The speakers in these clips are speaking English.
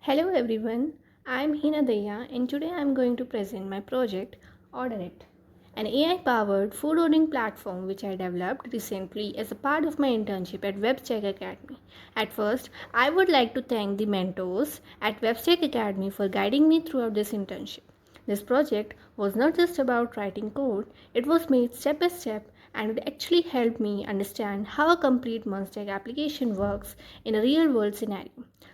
Hello everyone, I am Hina Daya and today I am going to present my project OrderIt, an AI powered food ordering platform which I developed recently as a part of my internship at WebStack Academy. At first, I would like to thank the mentors at WebStack Academy for guiding me throughout this internship. This project was not just about writing code, it was made step by step and it actually helped me understand how a complete Munstack application works in a real world scenario.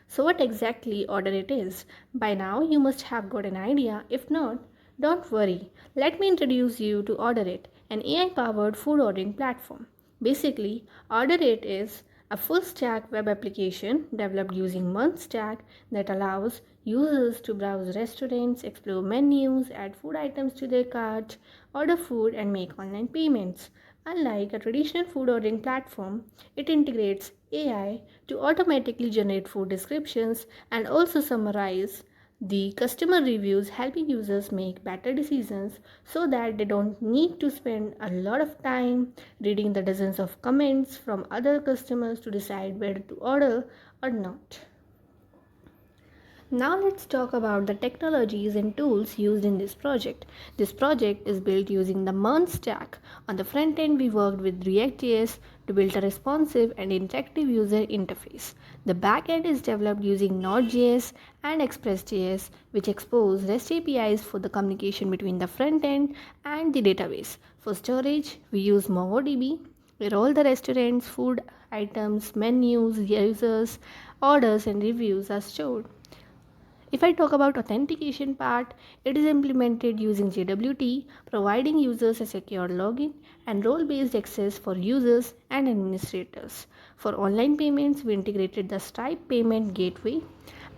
So, what exactly OrderIt is? By now, you must have got an idea. If not, don't worry. Let me introduce you to OrderIt, an AI powered food ordering platform. Basically, OrderIt is a full stack web application developed using Munstack that allows users to browse restaurants, explore menus, add food items to their cart, order food, and make online payments. Unlike a traditional food ordering platform, it integrates AI to automatically generate food descriptions and also summarize the customer reviews, helping users make better decisions so that they don't need to spend a lot of time reading the dozens of comments from other customers to decide whether to order or not. Now let's talk about the technologies and tools used in this project. This project is built using the MERN stack. On the front end, we worked with React.js to build a responsive and interactive user interface. The back end is developed using Node.js and Express.js, which expose REST APIs for the communication between the front end and the database. For storage, we use MongoDB, where all the restaurants, food items, menus, users, orders, and reviews are stored. If I talk about authentication part, it is implemented using JWT, providing users a secure login and role-based access for users and administrators. For online payments, we integrated the Stripe payment gateway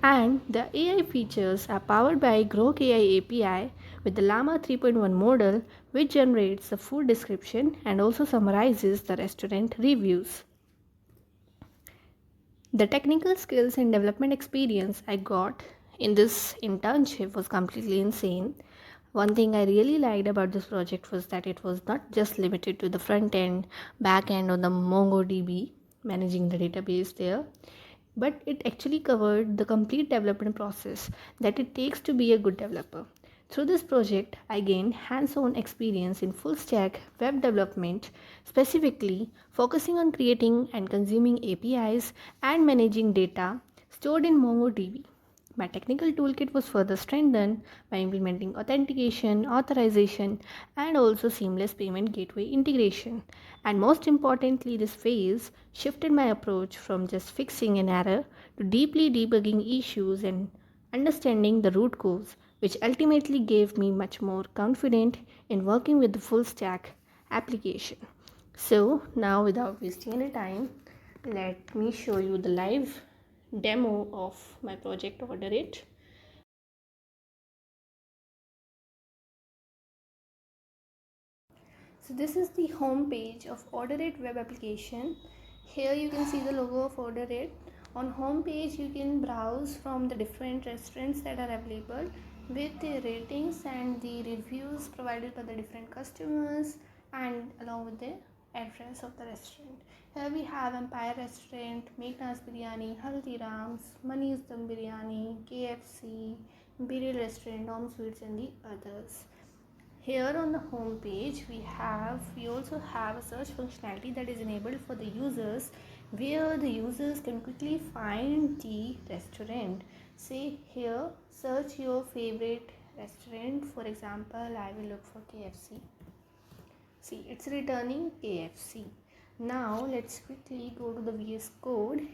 and the AI features are powered by Groq AI API with the Llama 3.1 model which generates the food description and also summarizes the restaurant reviews. The technical skills and development experience I got in this internship was completely insane. One thing I really liked about this project was that it was not just limited to the front end, back end, or the MongoDB, managing the database there, but it actually covered the complete development process that it takes to be a good developer. Through this project, I gained hands on experience in full stack web development, specifically focusing on creating and consuming APIs and managing data stored in MongoDB. My technical toolkit was further strengthened by implementing authentication, authorization, and also seamless payment gateway integration. And most importantly, this phase shifted my approach from just fixing an error to deeply debugging issues and understanding the root cause, which ultimately gave me much more confident in working with the full stack application. So now without wasting any time, let me show you the live demo of my project OrderIt. So this is the home page of OrderIt web application. Here you can see the logo of OrderIt. On home page you can browse from the different restaurants that are available with the ratings and the reviews provided by the different customers and along with the address of the restaurant. Here we have Empire Restaurant, Meghna's Biryani, Haldiram's, Mani's Dum Biryani, KFC, Imperial Restaurant, Dom Sweets and the others. Here on the home page we also have a search functionality that is enabled for the users where the users can quickly find the restaurant. Say here search your favorite restaurant. For example, I will look for KFC. See, it's returning KFC. Now let's quickly go to the VS Code.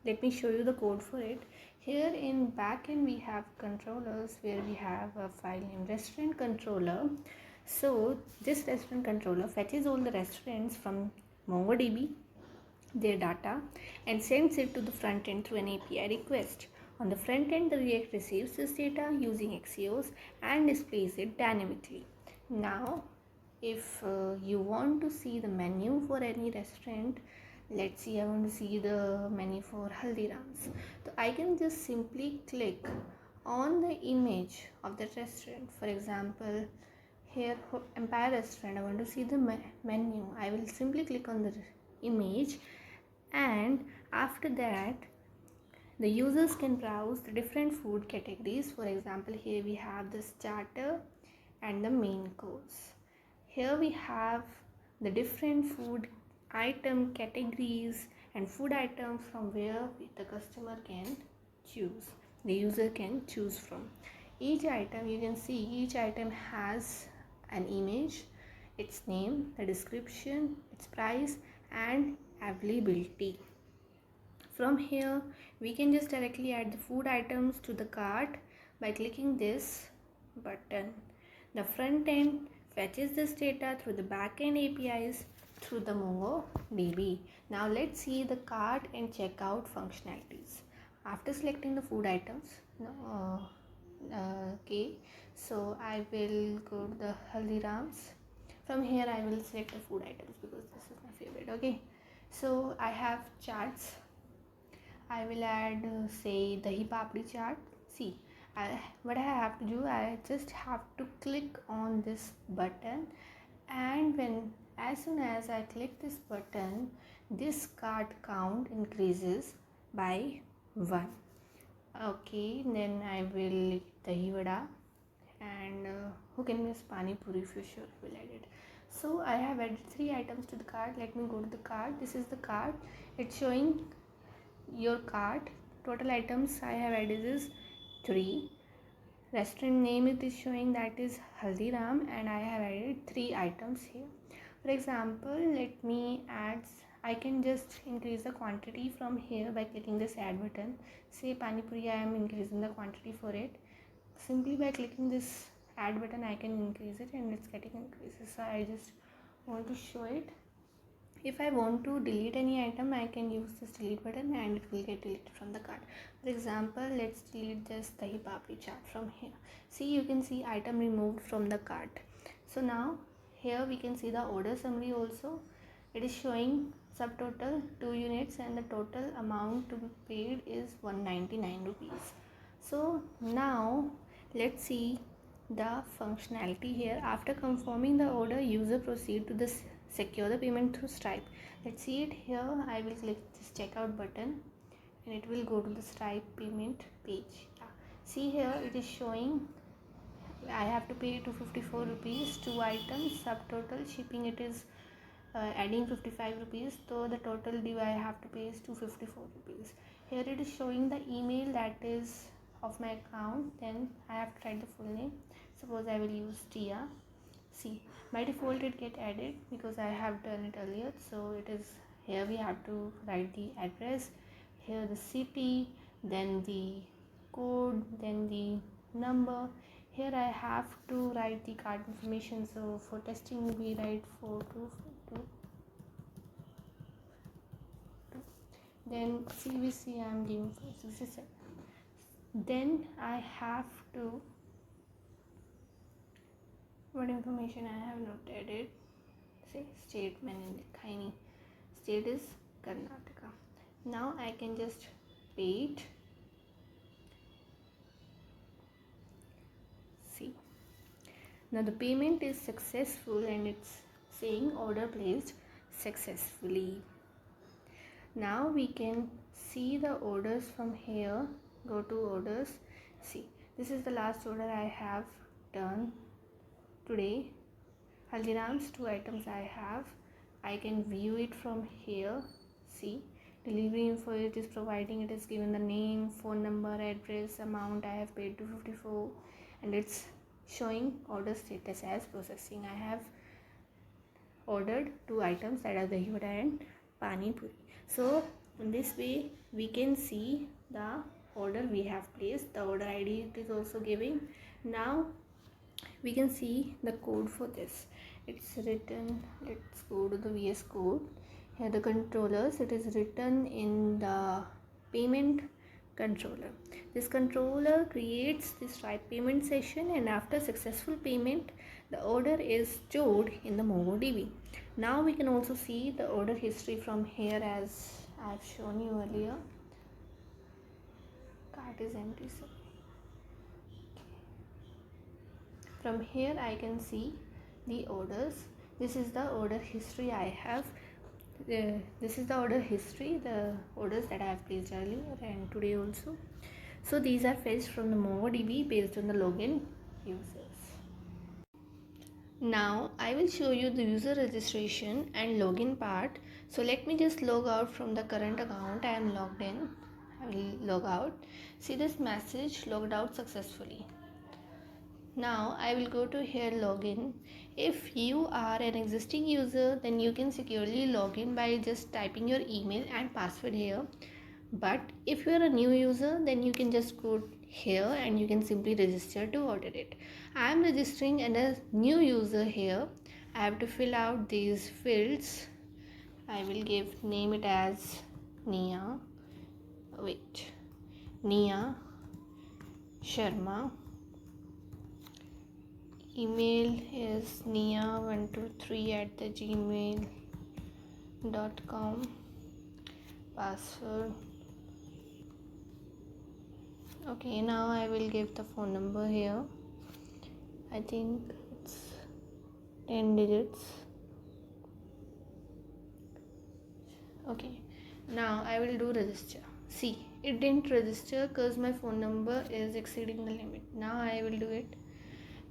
Let me show you the code for it. Here in backend we have controllers where we have a file named restaurant controller. So this restaurant controller fetches all the restaurants from MongoDB, their data, and sends it to the front end through an API request. On the front end, the React receives this data using Axios and displays it dynamically. Now if you want to see the menu for any restaurant, let's see, I want to see the menu for Haldiram's, so I can just simply click on the image of the restaurant. For example, here for Empire Restaurant, I want to see the menu. I will simply click on the image and after that The users can browse the different food categories. For example, here we have the starter and the main course. Here we have the different food item categories and food items from where the customer can choose, the user can choose from. Each item, you can see each item has an image, its name, the description, its price and availability. From here we can just directly add the food items to the cart by clicking this button. The front end fetches this data through the backend APIs through the MongoDB. Now let's see the cart and checkout functionalities. After selecting the food items, okay, so I will go to the Haldirams. From here I will select the food items because this is my favorite. Okay, so I have charts. I will add say dahi papdi chaat. See, what I have to do, I just have to click on this button, and as soon as I click this button, this cart count increases by 1. Okay, then I will dahi vada, and who can miss pani puri, for sure will add it. So I have added 3 items to the cart. Let me go to the cart. This is the cart. It's showing your cart. Total items I have added is 3. Restaurant name it is showing, that is Haldiram, and I have added 3 items here. For example, let me add, I can just increase the quantity from here by clicking this add button. Say pani puri, I am increasing the quantity for it. Simply by clicking this add button I can increase it, and it's getting increases. So I just want to show it. If I want to delete any item, I can use this delete button and it will get deleted from the cart. For example, let's delete this dahi papdi chaat from here. See, you can see item removed from the cart. So now here we can see the order summary also. It is showing subtotal 2 units and the total amount to be paid is 199 rupees. So now let's see the functionality here. After confirming the order, user proceed to this secure the payment through Stripe. Let's see it here. I will click this checkout button and it will go to the Stripe payment page. See here, it is showing I have to pay 254 rupees, 2 items, subtotal shipping it is adding 55 rupees, so the total due I have to pay is 254 rupees. Here it is showing the email that is of my account, then I have to write the full name. Suppose I will use Tia. See, by default it get added because I have done it earlier. So it is here we have to write the address, here the city, then the code, then the number. Here I have to write the card information. So for testing we write 4242. Then CVC I am giving 467. Then I have to, what information I have not added, say state in Khaini. State is Karnataka. Now I can just pay it. See, now the payment is successful and it's saying order placed successfully. Now we can see the orders from here. Go to orders. See, this is the last order I have done today. Haldiram's 2 items I have. I can view it from here. See, delivery info it is providing, it is given the name, phone number, address, amount I have paid 254, and it's showing order status as processing. I have ordered 2 items, that are dahi vada and pani puri. So in this way we can see the order we have placed. The order ID it is also giving. Now we can see the code for this. It's written, let's go to the VS code. Here the controllers, it is written in the payment controller. This controller creates this Stripe payment session, and after successful payment the order is stored in the MongoDB. Now we can also see the order history from here, as I have shown you earlier. Cart is empty, so from here I can see the orders. This is the order history I have This is the order history, the orders that I have placed earlier and today also. So these are fetched from the MongoDB based on the login users. Now I will show you the user registration and login part. So let me just log out from the current account. I am logged in. I will log out. See this message, logged out successfully. Now I will go to here login. If you are an existing user, then you can securely log in by just typing your email and password here. But if you are a new user, then you can just go here and you can simply register to OrderIt. I am registering as a new user here. I have to fill out these fields. I will name it as Nia. Nia Sharma. Email is nia123@gmail.com. Password. Okay, now I will give the phone number here. I think it's 10 digits. Okay, now I will do register. See, it didn't register because my phone number is exceeding the limit. Now I will do it.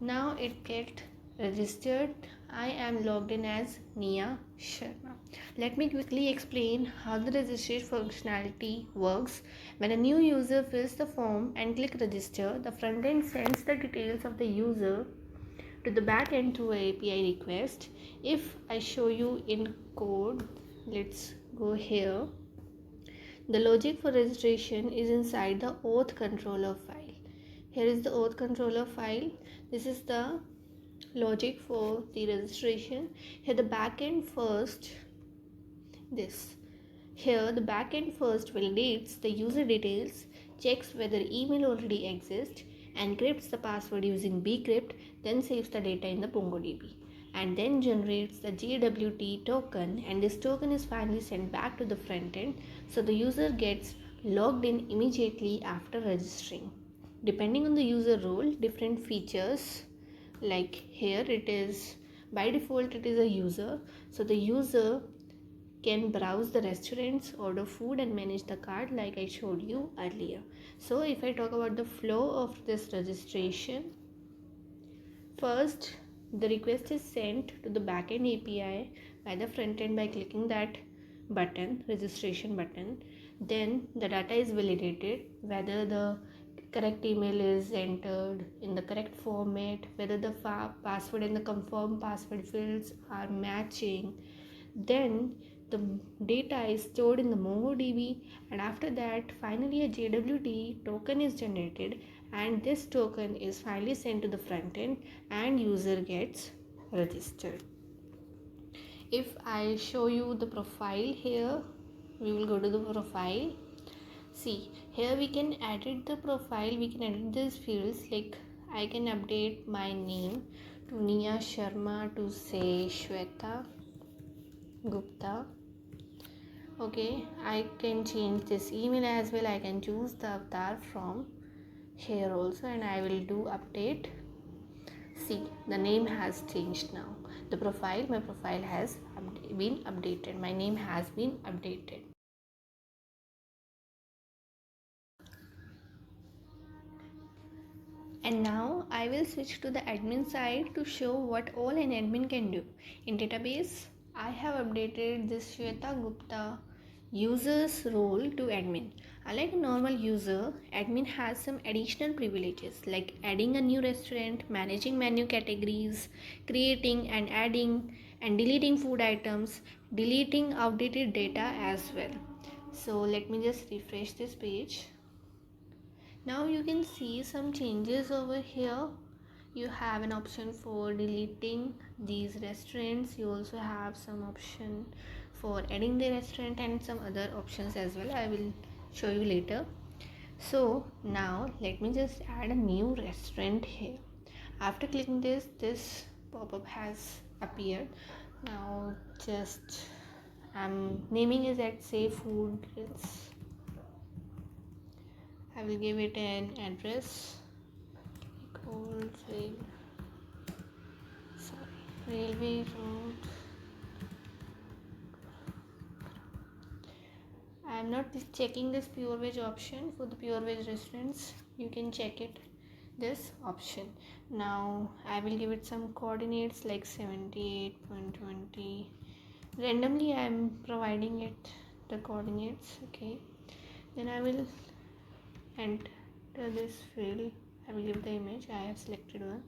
Now it get registered. I am logged in as Nia Sharma. Let me quickly explain how the registration functionality works. When a new user fills the form and click register, the front end sends the details of the user to the back end through a API request. If I show you in code, let's go here. The logic for registration is inside the auth controller file. Here is the auth controller file. This is the logic for the registration. Here the backend first validates the user details, checks whether email already exists, encrypts the password using bcrypt, then saves the data in the MongoDB, and then generates the JWT token, and this token is finally sent back to the front end, so the user gets logged in immediately after registering. Depending on the user role, different features, like here it is by default it is a user, so the user can browse the restaurants, order food and manage the cart like I showed you earlier. So if I talk about the flow of this registration, first the request is sent to the backend API by the front end by clicking that registration button. Then the data is validated, whether the correct email is entered in the correct format, whether the password and the confirm password fields are matching. Then the data is stored in the MongoDB, and after that finally a JWT token is generated, and this token is finally sent to the front end and user gets registered. If I show you the profile here, we will go to the profile. See, here we can edit the profile, we can edit these fields, like I can update my name to Nia Sharma to say Shweta Gupta. Okay, I can change this email as well. I can choose the avatar from here also, and I will do update. See, the name has changed now. My profile has been updated. My name has been updated. And now I will switch to the admin side to show what all an admin can do. In database, I have updated this Shweta Gupta user's role to admin. Unlike a normal user, admin has some additional privileges like adding a new restaurant, managing menu categories, creating and adding and deleting food items, deleting outdated data as well. So let me just refresh this page. Now you can see some changes over here. You have an option for deleting these restaurants. You also have some option for adding the restaurant and some other options as well. I will show you later. So now let me just add a new restaurant here. After clicking this pop-up has appeared. Now just naming is at say food. I will give it an address called Railway Road I am not checking this pure veg option. For the pure veg restaurants, you can check it, this option. Now I will give it some coordinates like 78.20. Randomly I am providing it the coordinates. Okay, then I will enter this field. I will give the image. I have selected one.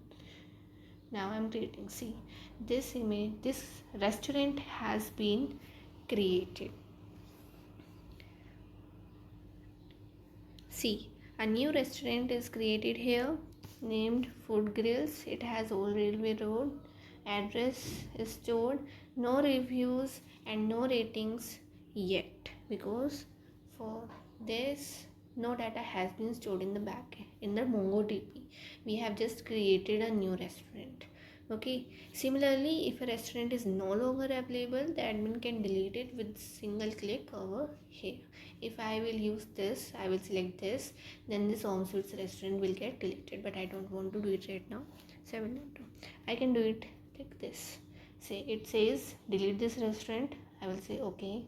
Now I'm creating. See, this image, this restaurant has been created. See, a new restaurant is created here named Food Grills. It has Old Railway Road. Address is stored. No reviews and no ratings yet, because for this no data has been stored in the back in the MongoDB. We have just created a new restaurant. Okay, similarly, if a restaurant is no longer available, the admin can delete it with single click over here. If I will use this, I will select this, then this Home Sweets restaurant will get deleted, but I don't want to do it right now, so I will not do. I can do it like this. Say it says delete this restaurant. I will say okay.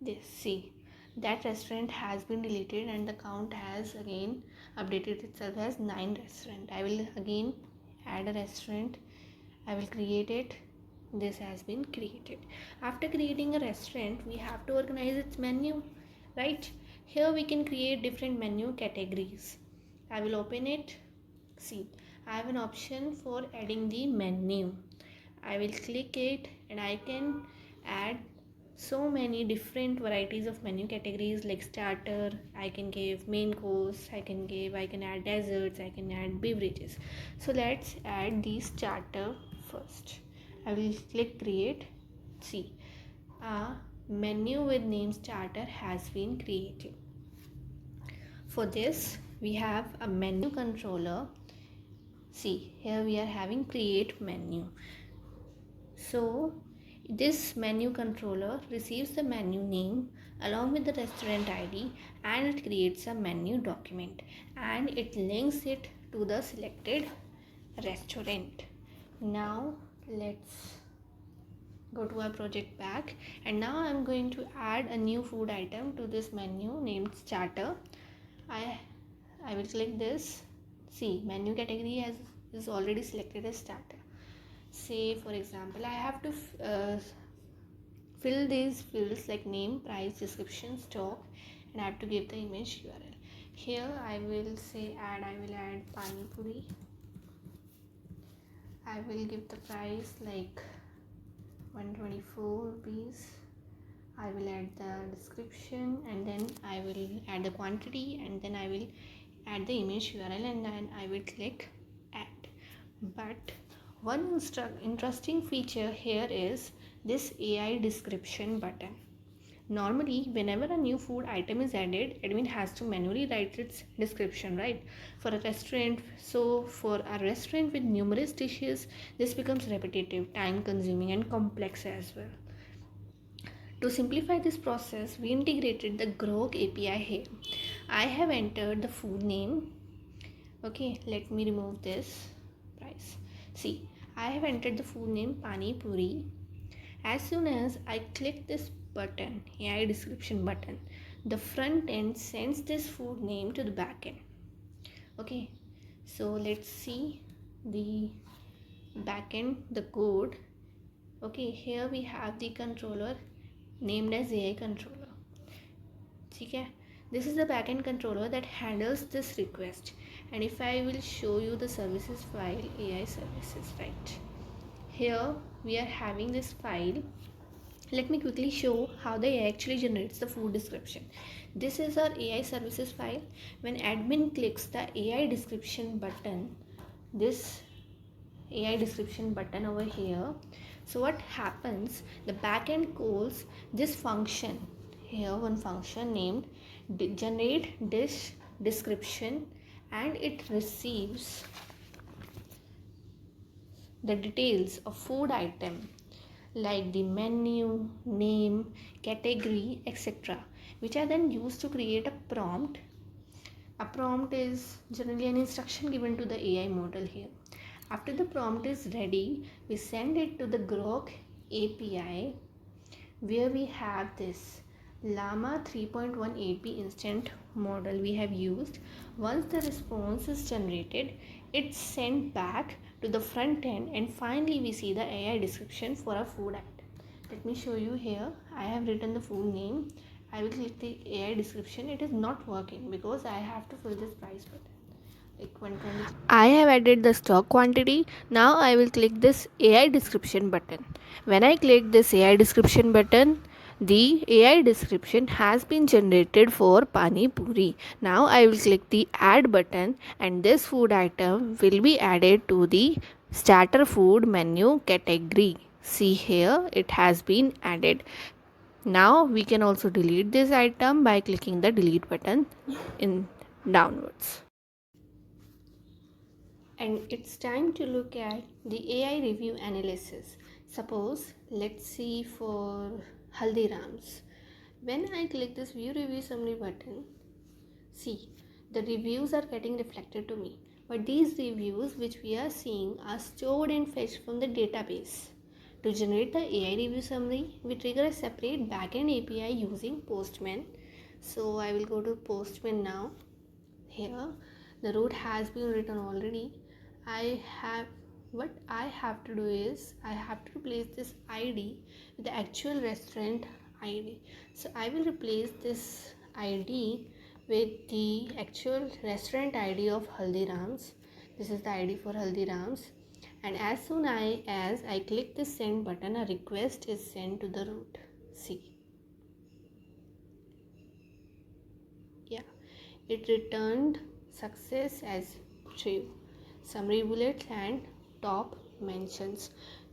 This, see, that restaurant has been deleted and the count has again updated itself as 9 restaurant. I will again add a restaurant. I will create it. This has been created. After creating a restaurant, we have to organize its menu, right? Here we can create different menu categories. I will open it. See, I have an option for adding the menu. I will click it and I can add so many different varieties of menu categories like starter. I can give main course, I can add desserts, I can add beverages. So let's add the starter first. I will click create. See, a menu with name starter has been created. For this we have a menu controller. See, here we are having create menu. So this menu controller receives the menu name along with the restaurant ID, and it creates a menu document and it links it to the selected restaurant. Now let's go to our project back, and now I'm going to add a new food item to this menu named starter. I will click this. See, menu category is already selected as starter. Say for example, I have to fill these fields like name, price, description, stock, and I have to give the image URL. Here I will say I will add pani puri. I will give the price like 124 rupees. I will add the description, and then I will add the quantity, and then I will add the image URL, and then I will click add. But one interesting feature here is this AI description button. Normally, whenever a new food item is added, admin has to manually write its description, right? For a restaurant, so for a restaurant with numerous dishes, this becomes repetitive, time consuming, and complex as well. To simplify this process, we integrated the Groq API here. I have entered the food name. Okay, let me remove this price. See, I have entered the food name pani puri. As soon as I click this button, AI description button, the front end sends this food name to the back end. Okay, so let's see the back end, the code. Okay, here we have the controller named as AI controller. Okay, this is the backend controller that handles this request. And if I will show you the services file, AI services, right here we are having this file. Let me quickly show how the AI actually generates the food description. This is our AI services file. When admin clicks the AI description button, this AI description button over here, so what happens, the backend calls this function here, one function named generate dish description, and it receives the details of food item like the menu, name, category, etc., which are then used to create a prompt. A prompt is generally an instruction given to the AI model here. After the prompt is ready, we send it to the Groq API, where we have this Llama 3.18p instant model we have used. Once the response is generated, it's sent back to the front end, and finally we see the AI description for a food item. Let me show you here. I have written the full name. I will click the AI description. It is not working because I have to fill this price button. Like 120. I have added the stock quantity. Now I will click this AI description button. When I click this AI description button, the AI description has been generated for Pani Puri. Now I will click the add button, and this food item will be added to the starter food menu category. See here, it has been added. Now we can also delete this item by clicking the delete button in downwards. And it's time to look at the AI review analysis. Suppose let's see for Haldiram's. When I click this view review summary button, see the reviews are getting reflected to me. But these reviews which we are seeing are stored and fetched from the database. To generate the AI review summary, we trigger a separate backend API using Postman. So I will go to Postman now. Here the route has been written already. What I have to do is I have to replace this ID with the actual restaurant ID. So I will replace this ID with the actual restaurant ID of Haldiram's. This is the ID for Haldiram's, and as soon as I click the send button, a request is sent to the root. See, yeah, it returned success as true, summary bullets and top mentions.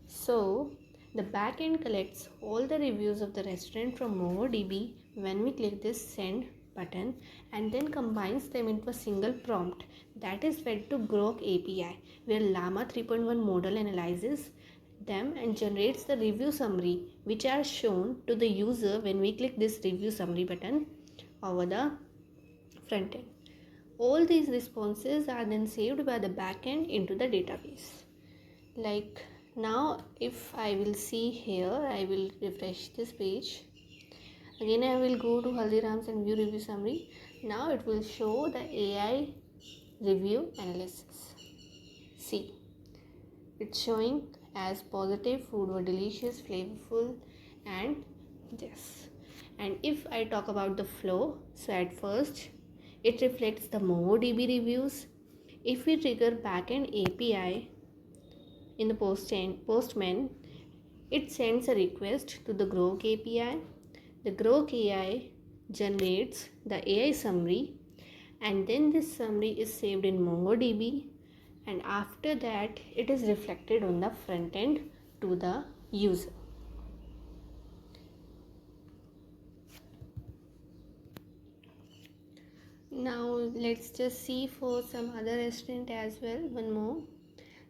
So the backend collects all the reviews of the restaurant from MongoDB when we click this send button, and then combines them into a single prompt that is fed to Groq API, where Llama 3.1 model analyzes them and generates the review summary, which are shown to the user when we click this review summary button over the front end. All these responses are then saved by the backend into the database. Like now, if I will see here, I will refresh this page. Again, I will go to Haldiram's and view review summary. Now it will show the AI review analysis. See, it's showing as positive, food were delicious, flavorful, and this. And if I talk about the flow, so at first it reflects the MongoDB reviews. If we trigger backend API in the Postman, it sends a request to the Groq API. The Groq AI generates the AI summary, and then this summary is saved in MongoDB, and after that it is reflected on the front end to the user. Now let's just see for some other restaurant as well. One more.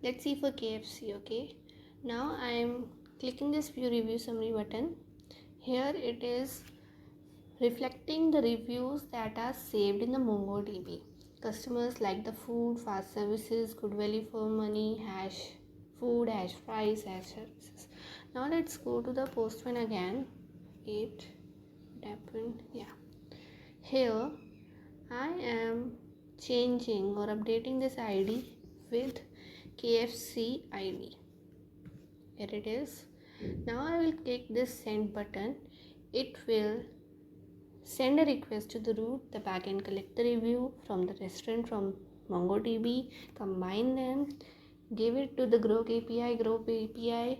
Let's see for KFC. Okay, now I am clicking this view review summary button. Here it is reflecting the reviews that are saved in the MongoDB. Customers like the food, fast services, good value for money, hash food, hash fries, hash services. Now let's go to the Postman again. It happened, yeah. Here I am changing or updating this ID with KFC ID. Here it is. Now I will click this send button. It will send a request to the root. The backend collect the review from the restaurant from MongoDB, combine them, give it to the Groq API. Groq API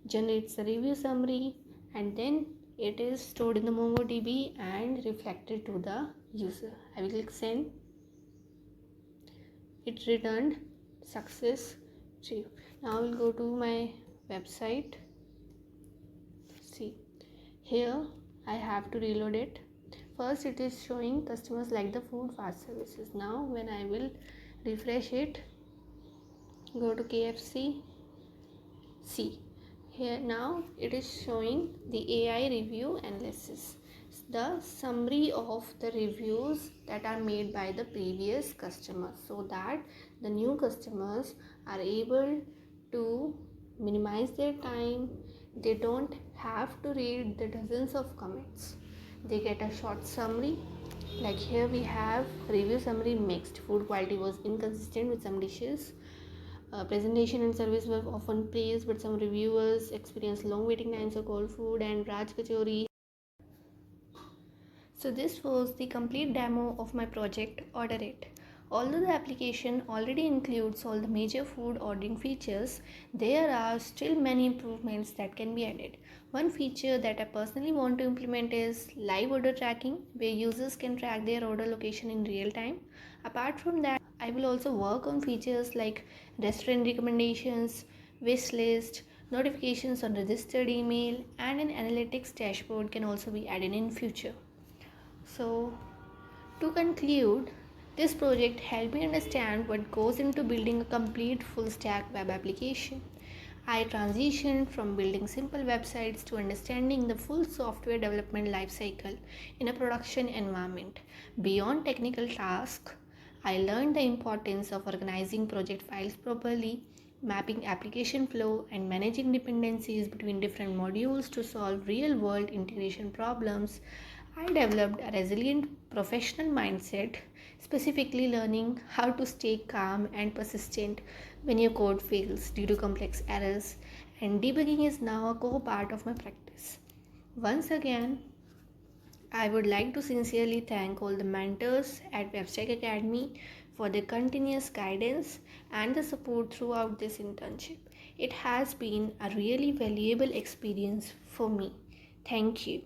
generates the review summary, and then it is stored in the MongoDB and reflected to the user. I will click send. It returned success true. Now I will go to my website. See, here I have to reload it. First it is showing customers like the food, fast services. Now when I will refresh it, go to KFC, see, here now it is showing the AI review analysis, the summary of the reviews that are made by the previous customers, so that the new customers are able to minimize their time. They don't have to read the dozens of comments. They get a short summary. Like here we have review summary mixed. Food quality was inconsistent with some dishes. Presentation and service were often praised, but some reviewers experienced long waiting times for cold food. And Raj Kachori. So this was the complete demo of my project OrderIt. Although the application already includes all the major food ordering features, there are still many improvements that can be added. One feature that I personally want to implement is live order tracking, where users can track their order location in real time. Apart from that, I will also work on features like restaurant recommendations, wish list, notifications on registered email, and an analytics dashboard can also be added in future. So, to conclude, this project helped me understand what goes into building a complete full stack web application. I transitioned from building simple websites to understanding the full software development lifecycle in a production environment. Beyond technical tasks, I learned the importance of organizing project files properly, mapping application flow, and managing dependencies between different modules to solve real world integration problems. I developed a resilient professional mindset, specifically learning how to stay calm and persistent when your code fails due to complex errors, and debugging is now a core part of my practice. Once again, I would like to sincerely thank all the mentors at WebStack Academy for their continuous guidance and the support throughout this internship. It has been a really valuable experience for me. Thank you.